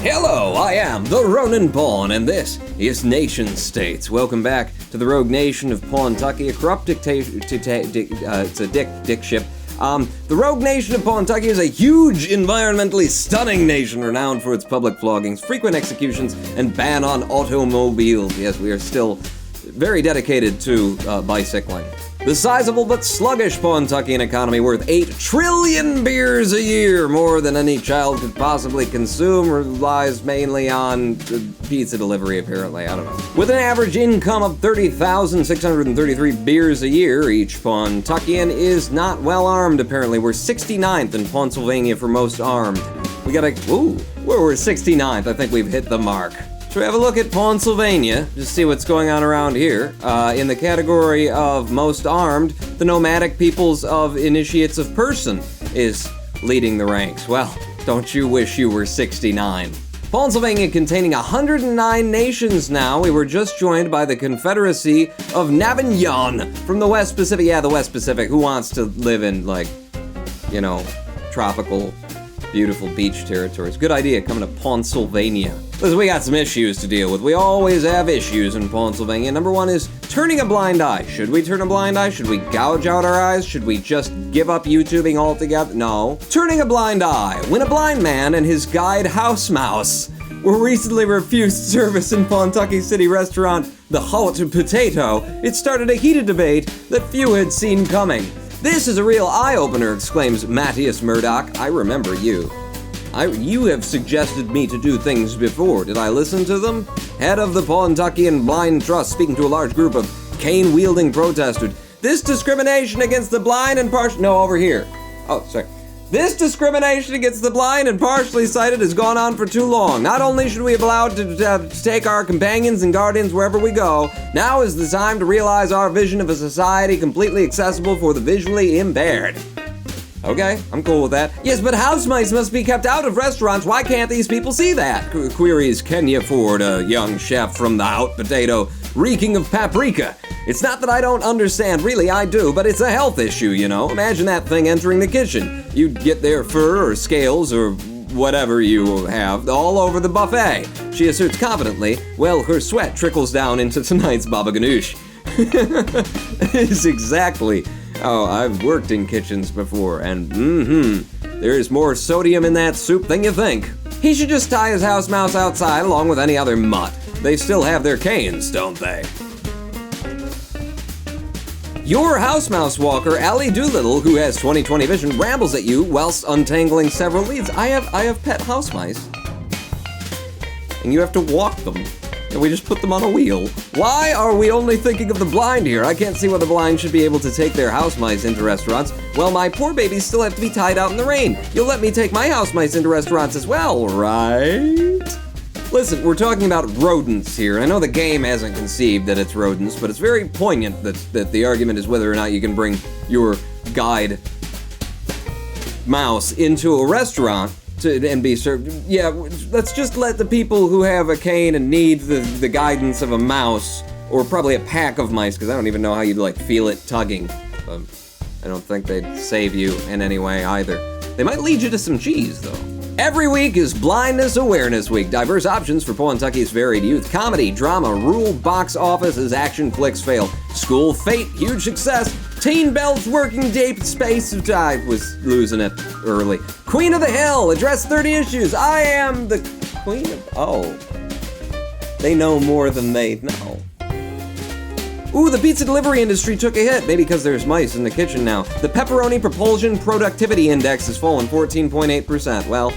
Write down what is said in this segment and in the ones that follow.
Hello, I am the Ronin Pawn, and this is NationStates. Welcome back to the rogue nation of Pawtucky, a corrupt dictatorship. It's a dick ship. The rogue nation of Pawtucky is a huge, environmentally stunning nation renowned for its public floggings, frequent executions, and ban on automobiles. Yes, we are still very dedicated to bicycling. The sizable but sluggish Pawtuckian economy, worth 8 trillion beers a year, more than any child could possibly consume, relies mainly on pizza delivery, apparently. I don't know. With an average income of 30,633 beers a year, each Pawtuckian is not well armed, apparently. We're 69th in Pennsylvania for most armed. We're 69th. I think we've hit the mark. So we have a look at Pennsylvania, just see what's going on around here. In the category of most armed, the nomadic peoples of initiates of person is leading the ranks. Well, don't you wish you were 69? Pennsylvania containing 109 nations now. We were just joined by the Confederacy of Navignon from the West Pacific. Yeah, the West Pacific. Who wants to live in, tropical, beautiful beach territories? Good idea, coming to Pennsylvania. Listen, we got some issues to deal with. We always have issues in Pennsylvania. Number one is turning a blind eye. Should we turn a blind eye? Should we gouge out our eyes? Should we just give up YouTubing altogether? No. Turning a blind eye. When a blind man and his guide house mouse were recently refused service in Pawtucky City restaurant The Hot Potato, it started a heated debate that few had seen coming. This is a real eye-opener, exclaims Matthias Murdoch. I remember you. You have suggested me to do things before. Did I listen to them? Head of the Pawtuckian Blind Trust, speaking to a large group of cane-wielding protesters. This discrimination against the blind and over here. Oh, sorry. This discrimination against the blind and partially sighted has gone on for too long. Not only should we be allowed to take our companions and guardians wherever we go, now is the time to realize our vision of a society completely accessible for the visually impaired. Okay, I'm cool with that. Yes, but house mice must be kept out of restaurants. Why can't these people see that? Queries Kenya Ford, a young chef from the Hot Potato, reeking of paprika. It's not that I don't understand, really I do, but it's a health issue, you know. Imagine that thing entering the kitchen. You'd get their fur or scales or whatever you have all over the buffet. She asserts confidently, well, her sweat trickles down into tonight's baba ganoush. It's exactly. Oh, I've worked in kitchens before, and there's more sodium in that soup than you think. He should just tie his house mouse outside along with any other mutt. They still have their canes, don't they? Your house mouse walker, Allie Doolittle, who has 20/20 vision, rambles at you whilst untangling several leads. I have pet house mice, and you have to walk them. And we just put them on a wheel. Why are we only thinking of the blind here? I can't see why the blind should be able to take their house mice into restaurants. Well, my poor babies still have to be tied out in the rain. You'll let me take my house mice into restaurants as well, right? Listen, we're talking about rodents here. I know the game hasn't conceived that it's rodents, but it's very poignant that the argument is whether or not you can bring your guide mouse into a restaurant and be served. Yeah, let's just let the people who have a cane and need the guidance of a mouse, or probably a pack of mice, because I don't even know how you'd feel it tugging. I don't think they'd save you in any way either. They might lead you to some cheese, though. Every week is Blindness Awareness Week. Diverse options for Pawtucky's varied youth. Comedy, drama, rural box office as action flicks fail. School fate, huge success. Teen Belts working deep space. I was losing it early. Queen of the Hill, address 30 issues. I am the queen of... Oh. They know more than they know. Ooh, the pizza delivery industry took a hit, maybe because there's mice in the kitchen now. The Pepperoni Propulsion Productivity Index has fallen 14.8%. Well,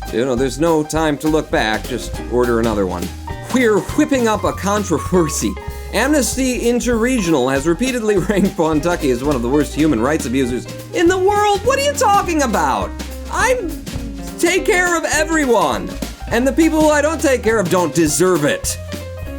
there's no time to look back, just order another one. We're whipping up a controversy. Amnesty Interregional has repeatedly ranked Pawtucky as one of the worst human rights abusers in the world. What are you talking about? I take care of everyone, and the people who I don't take care of don't deserve it.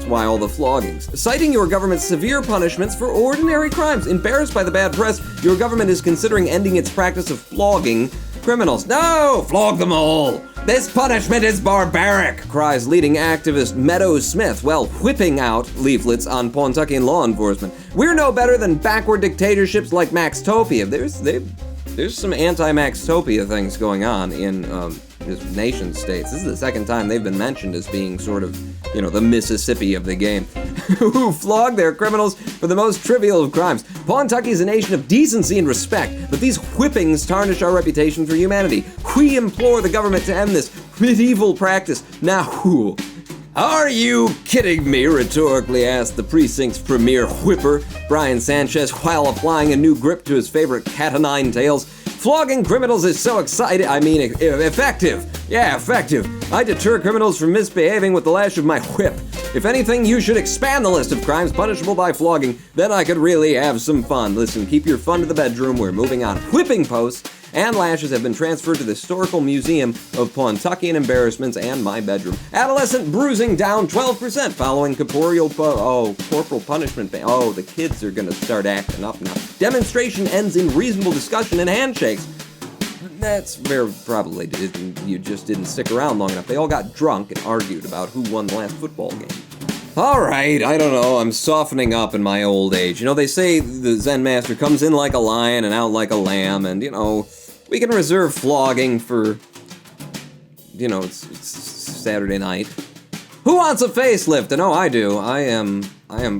Why all the floggings. Citing your government's severe punishments for ordinary crimes. Embarrassed by the bad press, your government is considering ending its practice of flogging criminals. No! Flog them all! This punishment is barbaric, cries leading activist Meadows Smith while whipping out leaflets on Pawtuckian law enforcement. We're no better than backward dictatorships like Maxtopia. There's some anti-Maxtopia things going on in just nation-states. This is the second time they've been mentioned as being sort of, the Mississippi of the game. Who flog their criminals for the most trivial of crimes. Pawtucket is a nation of decency and respect, but these whippings tarnish our reputation for humanity. We implore the government to end this medieval practice. Now who? Are you kidding me? Rhetorically asked the precinct's premier whipper, Brian Sanchez, while applying a new grip to his favorite cat o' nine tails. Flogging criminals is so effective. Yeah, effective. I deter criminals from misbehaving with the lash of my whip. If anything, you should expand the list of crimes punishable by flogging. Then I could really have some fun. Listen, keep your fun to the bedroom. We're moving on. Whipping posts and lashes have been transferred to the Historical Museum of Pawtuckian Embarrassments and my bedroom. Adolescent bruising down 12% following corporal punishment. The kids are gonna start acting up now. Demonstration ends in reasonable discussion and handshakes. That's very probably you just didn't stick around long enough. They all got drunk and argued about who won the last football game. All right, I don't know, I'm softening up in my old age. They say the Zen master comes in like a lion and out like a lamb, and, we can reserve flogging for, it's Saturday night. Who wants a facelift? And I do. I am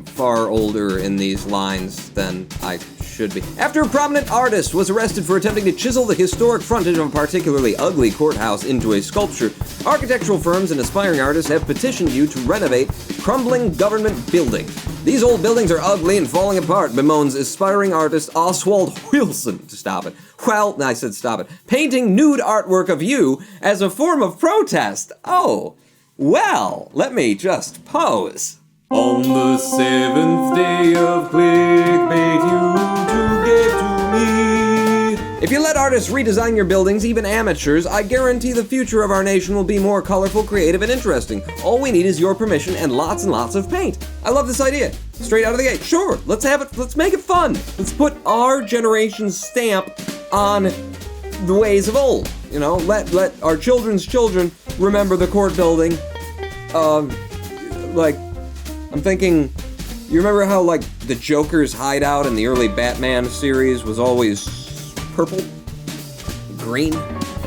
far older in these lines than I should be. After a prominent artist was arrested for attempting to chisel the historic frontage of a particularly ugly courthouse into a sculpture, architectural firms and aspiring artists have petitioned you to renovate crumbling government buildings. These old buildings are ugly and falling apart, bemoans aspiring artist Oswald Wilson. Stop it. Well, I said stop it. Painting nude artwork of you as a form of protest. Oh, well, let me just pose. On the seventh day of clickbait, you get to me. If you let artists redesign your buildings, even amateurs, I guarantee the future of our nation will be more colorful, creative, and interesting. All we need is your permission and lots of paint. I love this idea. Straight out of the gate. Sure, let's have it. Let's make it fun. Let's put our generation's stamp on the ways of old. Let our children's children remember the court building. I'm thinking, you remember how, the Joker's hideout in the early Batman series was always purple? Green?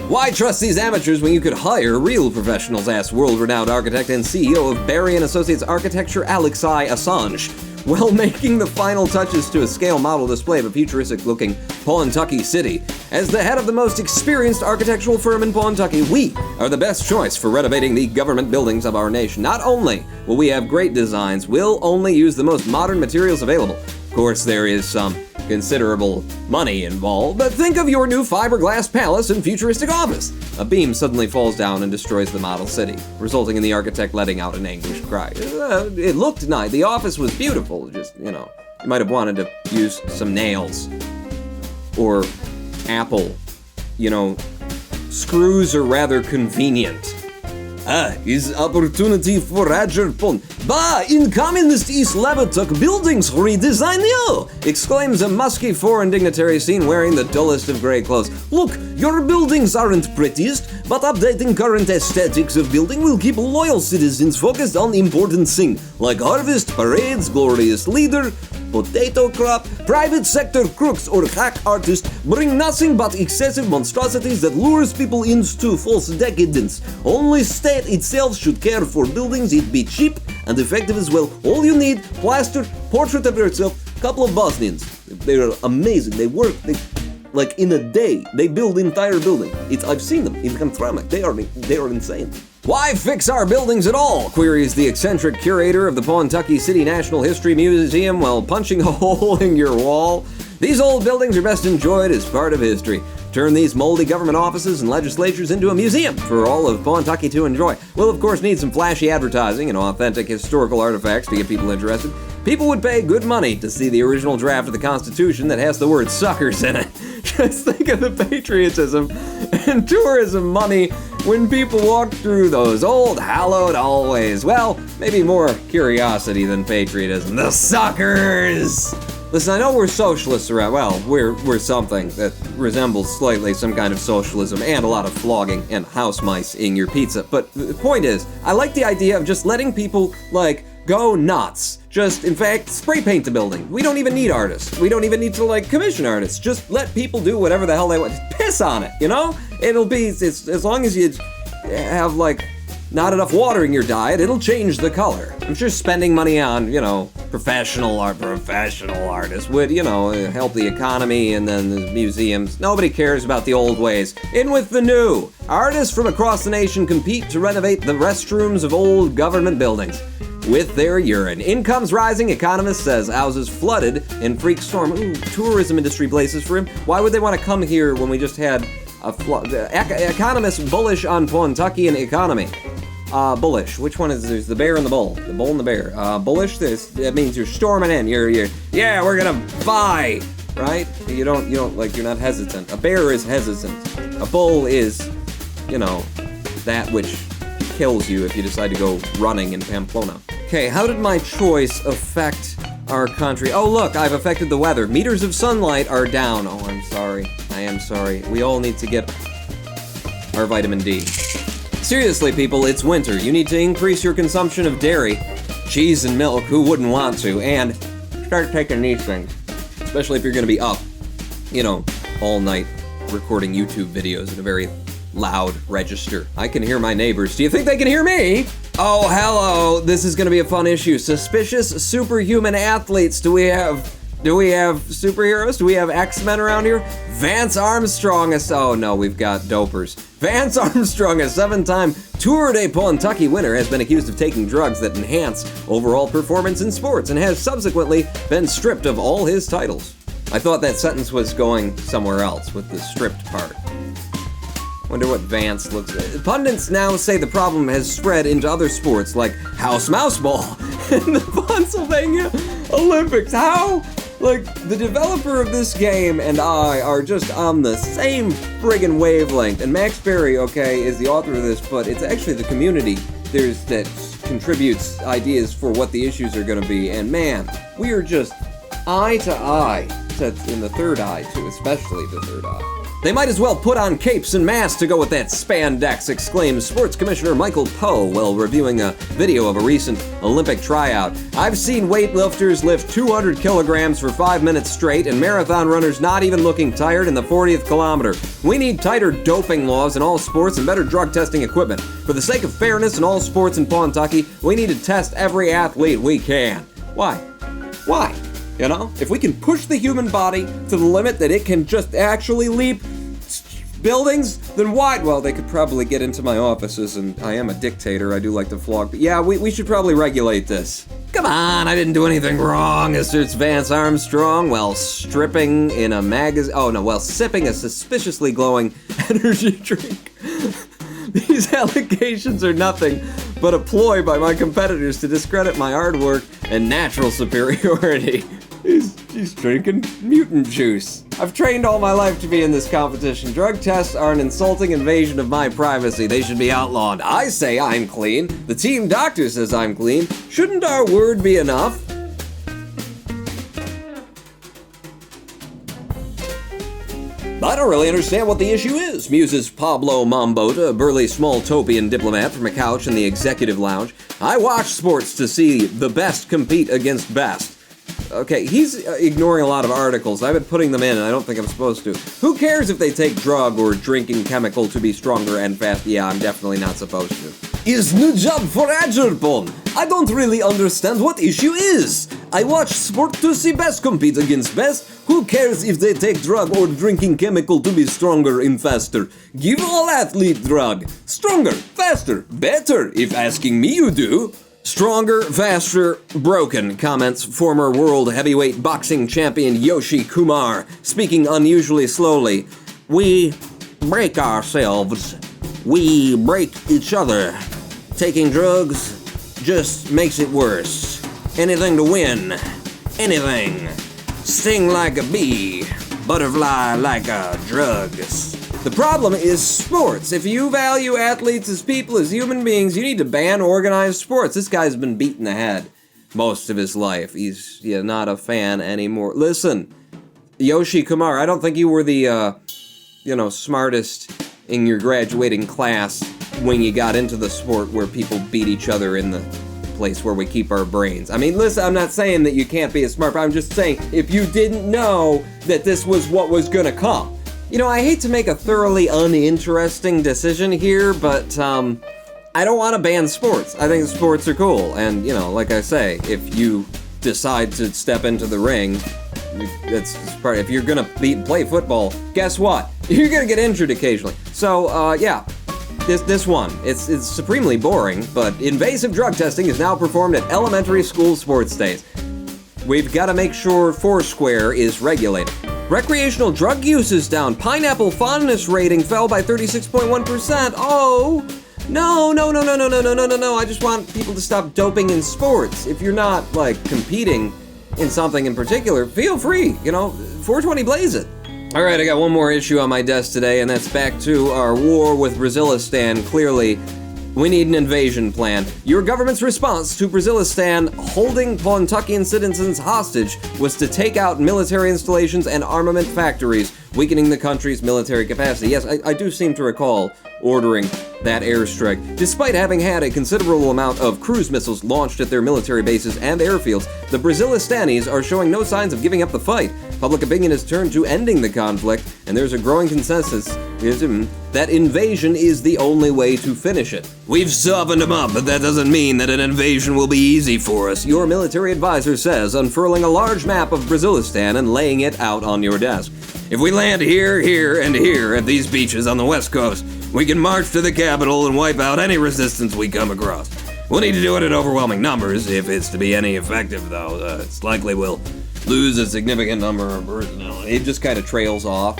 Why trust these amateurs when you could hire real professionals, asked world-renowned architect and CEO of Barry & Associates Architecture, Alexei Assange, while making the final touches to a scale model display of a futuristic-looking Pawtucket city. As the head of the most experienced architectural firm in Pawtucket, we are the best choice for renovating the government buildings of our nation. Not only will we have great designs, we'll only use the most modern materials available. Of course, there is some considerable money involved, but think of your new fiberglass palace and futuristic office. A beam suddenly falls down and destroys the model city, resulting in the architect letting out an anguished cry. It looked nice. The office was beautiful. Just, you might have wanted to use some nails. Or Apple. Screws are rather convenient. Is opportunity for Roger Pond. In communist East Levitok buildings redesign you! Exclaims a musky foreign dignitary seen wearing the dullest of gray clothes. Look, your buildings aren't prettiest, but updating current aesthetics of building will keep loyal citizens focused on important things, like harvest, parades, glorious leader, potato crop, private sector crooks or hack artists bring nothing but excessive monstrosities that lures people into false decadence. Only state itself should care for buildings, it be cheap and effective as well. All you need, plaster, portrait of yourself, couple of Bosnians. They're amazing, they work, in a day, they build the entire building. I've seen them in Kamtramek, they are insane. Why fix our buildings at all? Queries the eccentric curator of the Pawtucket City National History Museum while punching a hole in your wall. These old buildings are best enjoyed as part of history. Turn these moldy government offices and legislatures into a museum for all of Pawtucket to enjoy. We'll of course need some flashy advertising and authentic historical artifacts to get people interested. People would pay good money to see the original draft of the Constitution that has the word suckers in it. Just think of the patriotism and tourism money when people walk through those old hallowed hallways. Well, maybe more curiosity than patriotism. The suckers! Listen, I know we're socialists around, we're something that resembles slightly some kind of socialism and a lot of flogging and house mice in your pizza. But the point is, I like the idea of just letting people, go nuts. Just, in fact, spray paint the building. We don't even need artists. We don't even need to, commission artists. Just let people do whatever the hell they want. Just piss on it, It'll be, as long as you have, like, not enough water in your diet, it'll change the color. I'm sure spending money on, professional artists would, help the economy, and then the museums. Nobody cares about the old ways. In with the new. Artists from across the nation compete to renovate the restrooms of old government buildings with their urine. Incomes rising, economist says houses flooded in freak storm. Ooh, tourism industry blazes for him. Why would they want to come here when we just had a flood? Economists bullish on Pontuckian economy. Bullish. Which one is there's the bear and the bull? The bull and the bear. Bullish. That means you're storming in. Yeah, we're gonna buy, right? You don't you're not hesitant. A bear is hesitant. A bull is, that which kills you if you decide to go running in Pamplona. Okay, how did my choice affect our country? Oh look, I've affected the weather. Meters of sunlight are down. Oh, I'm sorry. I am sorry. We all need to get our vitamin D. Seriously, people, it's winter. You need to increase your consumption of dairy, cheese, and milk. Who wouldn't want to? And start taking these things. Especially if you're going to be up, all night recording YouTube videos at a very loud register. I can hear my neighbors. Do you think they can hear me? Oh, hello. This is going to be a fun issue. Suspicious superhuman athletes. Do we have superheroes? Do we have X-Men around here? Vance Armstrong oh no, we've got dopers. Vance Armstrong, a 7-time Tour de Pontucky winner, has been accused of taking drugs that enhance overall performance in sports and has subsequently been stripped of all his titles. I thought that sentence was going somewhere else with the stripped part. Wonder what Vance looks like. Pundits now say the problem has spread into other sports like house mouse ball and the Pennsylvania Olympics. How? Like, the developer of this game and I are just on the same friggin' wavelength. And Max Berry, is the author of this, but it's actually the community that contributes ideas for what the issues are gonna be. And man, we are just eye to eye, in the third eye too, especially the third eye. They might as well put on capes and masks to go with that spandex, exclaims Sports Commissioner Michael Poe while reviewing a video of a recent Olympic tryout. I've seen weightlifters lift 200 kilograms for 5 minutes straight and marathon runners not even looking tired in the 40th kilometer. We need tighter doping laws in all sports and better drug testing equipment. For the sake of fairness in all sports in Pontucky, we need to test every athlete we can. Why? Why? If we can push the human body to the limit that it can just actually leap buildings, then why? Well, they could probably get into my offices, and I am a dictator. I do like to flog. But yeah, we should probably regulate this. Come on, I didn't do anything wrong, asserts Vance Armstrong while stripping in a magazine. Oh no, while sipping a suspiciously glowing energy drink. These allegations are nothing but a ploy by my competitors to discredit my hard work and natural superiority. He's drinking mutant juice. I've trained all my life to be in this competition. Drug tests are an insulting invasion of my privacy. They should be outlawed. I say I'm clean. The team doctor says I'm clean. Shouldn't our word be enough? I don't really understand what the issue is, muses Pablo Mambota, a burly small-topian diplomat from a couch in the executive lounge. I watch sports to see the best compete against best. Okay, he's ignoring a lot of articles. I've been putting them in, and I don't think I'm supposed to. Who cares if they take drug or drinking chemical to be stronger and fast? Yeah, I'm definitely not supposed to. Is new job for Agerpon. I don't really understand what issue is. I watch sport to see best compete against best. Who cares if they take drug or drinking chemical to be stronger and faster? Give all athlete drug. Stronger, faster, better, if asking me you do. Stronger, faster, broken, comments former world heavyweight boxing champion Yoshi Kumar, speaking unusually slowly. We break ourselves. We break each other. Taking drugs just makes it worse. Anything to win. Anything. Sting like a bee. Butterfly like a drug. The problem is sports. If you value athletes as people, as human beings, you need to ban organized sports. This guy's been beat in the head most of his life. He's not a fan anymore. Listen, Yoshi Kumar, I don't think you were the, smartest in your graduating class when you got into the sport where people beat each other in the place where we keep our brains. I mean, listen, I'm not saying that you can't be a smart, but I'm just saying if you didn't know that this was what was gonna come. I hate to make a thoroughly uninteresting decision here, but I don't want to ban sports. I think sports are cool, and like I say, if you decide to step into the ring, that's part. If you're gonna play football, guess what? You're gonna get injured occasionally. So yeah, this one, it's supremely boring, but invasive drug testing is now performed at elementary school sports days. We've got to make sure Foursquare is regulated. Recreational drug use is down. Pineapple fondness rating fell by 36.1%. Oh. No. I just want people to stop doping in sports. If you're not, competing in something in particular, feel free, 420 blaze it. All right, I got one more issue on my desk today, and that's back to our war with Brazilistan. Clearly, we need an invasion plan. Your government's response to Brazilistan holding Pontuckian citizens hostage was to take out military installations and armament factories, weakening the country's military capacity. Yes, I do seem to recall ordering that airstrike. Despite having had a considerable amount of cruise missiles launched at their military bases and airfields, the Brazilistanis are showing no signs of giving up the fight. Public opinion has turned to ending the conflict, and there's a growing consensus that invasion is the only way to finish it. We've softened them up, but that doesn't mean that an invasion will be easy for us, your military advisor says, unfurling a large map of Brazilistan and laying it out on your desk. If we land here, here, and here at these beaches on the west coast, we can march to the capital and wipe out any resistance we come across. We'll need to do it in overwhelming numbers. If it's to be any effective, though, it's likely we'll lose a significant number of personnel. It just kind of trails off,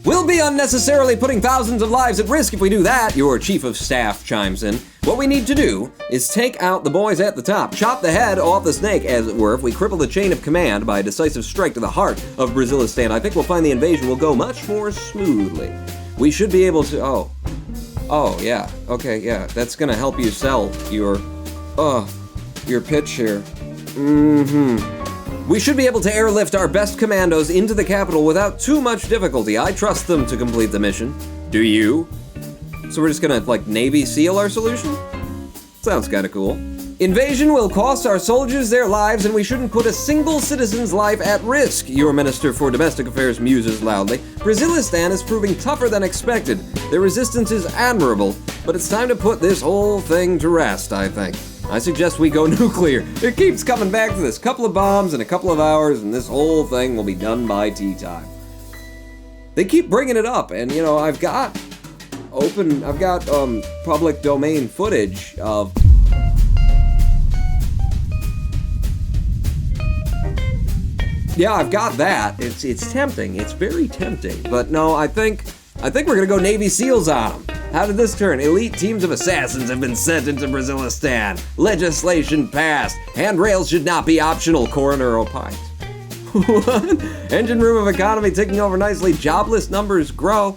We'll be unnecessarily putting thousands of lives at risk if we do that, your chief of staff chimes in. What we need to do is take out the boys at the top, chop the head off the snake, as it were. If we cripple the chain of command by a decisive strike to the heart of Brazilistan, I think we'll find the invasion will go much more smoothly. We should be able to, oh yeah, okay, yeah, that's gonna help you sell your pitch here. We should be able to airlift our best commandos into the capital without too much difficulty. I trust them to complete the mission. Do you? So we're just gonna, Navy SEAL our solution? Sounds kinda cool. Invasion will cost our soldiers their lives, and we shouldn't put a single citizen's life at risk, your Minister for Domestic Affairs muses loudly. Brazilistan is proving tougher than expected. Their resistance is admirable, but it's time to put this whole thing to rest, I think. I suggest we go nuclear. It keeps coming back to this. Couple of bombs in a couple of hours, and this whole thing will be done by tea time. They keep bringing it up, and I've got public domain footage of. Yeah, I've got that. It's tempting. It's very tempting. But no, I think we're gonna go Navy SEALs on them. How did this turn? Elite teams of assassins have been sent into Brazilistan. Legislation passed. Handrails should not be optional, coroner opines. What? Engine room of economy ticking over nicely. Jobless numbers grow.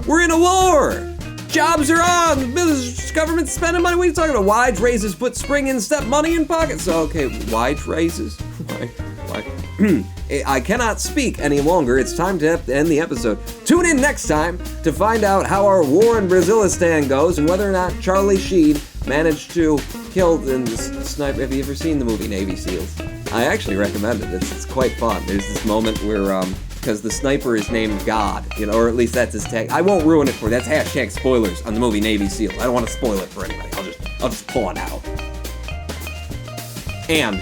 We're in a war. Jobs are on. The government's spending money. What are you talking about? Wage raises put spring in step money in pockets. Okay, wage raises? Why? I cannot speak any longer. It's time to end the episode. Tune in next time to find out how our war in Brazilistan goes and whether or not Charlie Sheen managed to kill the sniper. Have you ever seen the movie Navy SEALs? I actually recommend it. It's quite fun. There's this moment where, because the sniper is named God, or at least that's his tag. I won't ruin it for you. That's hashtag spoilers on the movie Navy SEALs. I don't want to spoil it for anybody. I'll just pull it out. And